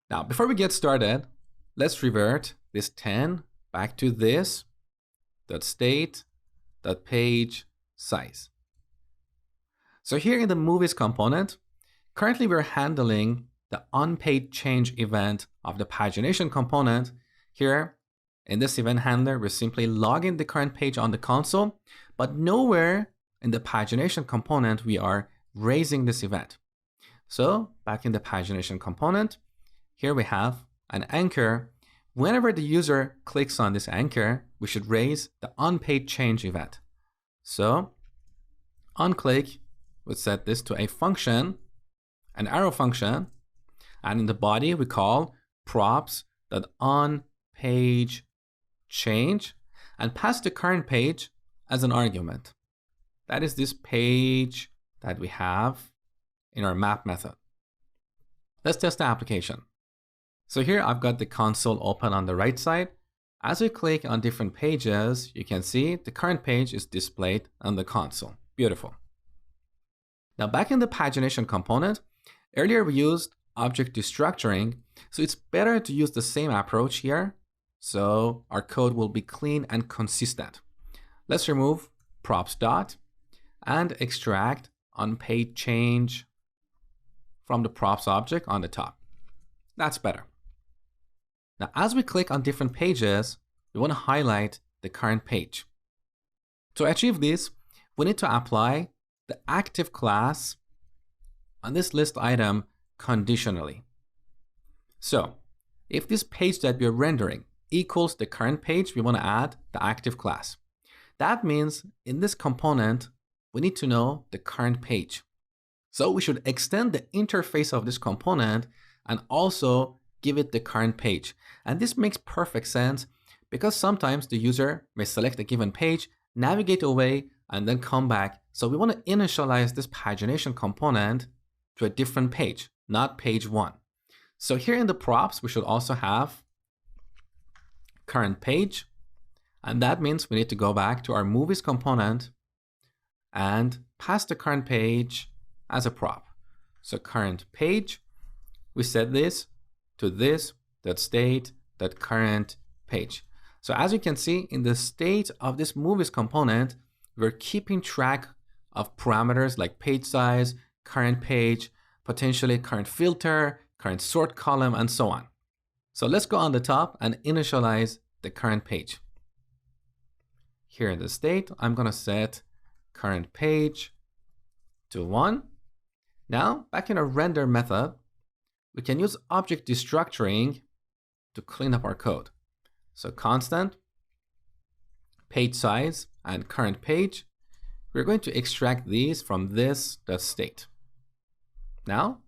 Now, before we get started, let's revert this 10 back to this .state .page size. So here in the movies component, currently we're handling the onPage change event of the pagination component. Here in this event handler, we're simply logging the current page on the console, but nowhere in the pagination component we are raising this event. So back in the pagination component, here we have an anchor. Whenever the user clicks on this anchor, we should raise the onPage change event. So onClick would set this to a function, an arrow function, and in the body we call props.onPage change and pass the current page as an argument. That is this page that we have in our map method. Let's test the application. So here I've got the console open on the right side. As we click on different pages, you can see the current page is displayed on the console. Beautiful. Now back in the pagination component, earlier we used object destructuring, so it's better to use the same approach here, so our code will be clean and consistent. Let's remove props dot and extract onPage change from the props object on the top. That's better. Now as we click on different pages, we want to highlight the current page. To achieve this, we need to apply the active class on this list item conditionally. So if this page that we're rendering equals the current page, we want to add the active class. That means in this component, we need to know the current page. So we should extend the interface of this component and also give it the current page. And this makes perfect sense because sometimes the user may select a given page, navigate away, and then come back. So we want to initialize this pagination component to a different page, not page 1. So here in the props, we should also have current page. And that means we need to go back to our movies component and pass the current page as a prop. So current page, we set this to this .state .current page. So as you can see in the state of this movies component, we're keeping track of parameters like page size, current page, potentially current filter, current sort column, and so on. So let's go on the top and initialize the current page. Here in the state, I'm going to set current page to 1. Now, back in our render method, we can use object destructuring to clean up our code. So constant page size and current page, we're going to extract these from this .state. Now,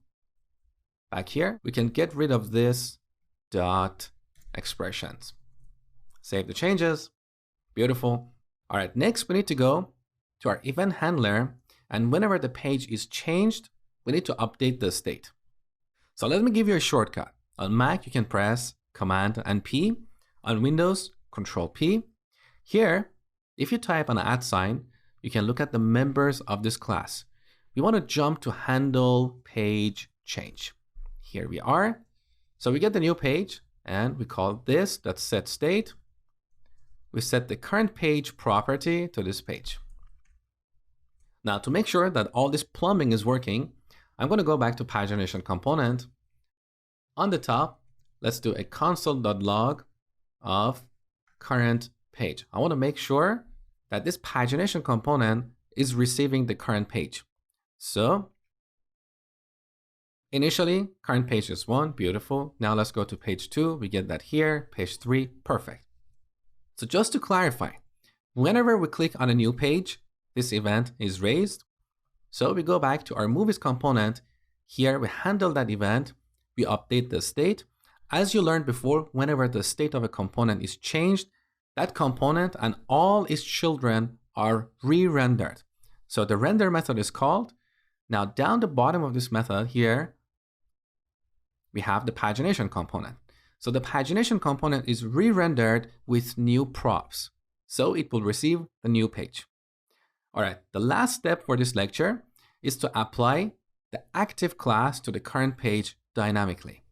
back here, we can get rid of this .expressions. Save the changes. Beautiful. All right, next we need to go to our event handler, and whenever the page is changed, we need to update the state. So let me give you a shortcut. On Mac, you can press Command and P. On Windows, Control P. Here, if you type an @ you can look at the members of this class. We want to jump to handle page change. Here we are. So we get the new page and we call this .setState. We set the current page property to this page. Now to make sure that all this plumbing is working, I'm going to go back to pagination component. On the top, let's do a console.log of current page. I want to make sure that this pagination component is receiving the current page. So initially, current page is 1, beautiful. Now let's go to page 2, we get that here, page 3, perfect. So just to clarify, whenever we click on a new page, this event is raised. So we go back to our movies component. Here we handle that event, we update the state. As you learned before, whenever the state of a component is changed, that component and all its children are re-rendered. So the render method is called. Now down the bottom of this method here, we have the pagination component. So the pagination component is re-rendered with new props. So it will receive the new page. All right, the last step for this lecture is to apply the active class to the current page dynamically.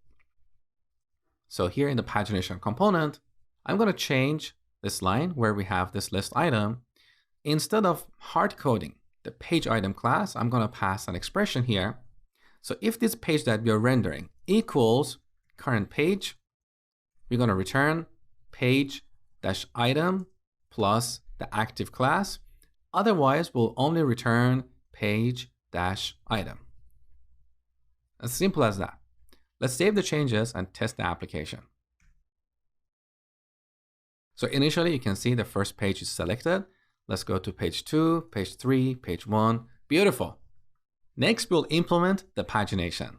So here in the pagination component, I'm going to change this line where we have this list item. Instead of hard coding the page item class, I'm going to pass an expression here. So if this page that we are rendering equals current page, we're going to return page-item plus the active class. Otherwise, we'll only return page-item. As simple as that. Let's save the changes and test the application. So initially, you can see the first page is selected. Let's go to page 2, page 3, page 1. Beautiful. Next, we'll implement the pagination.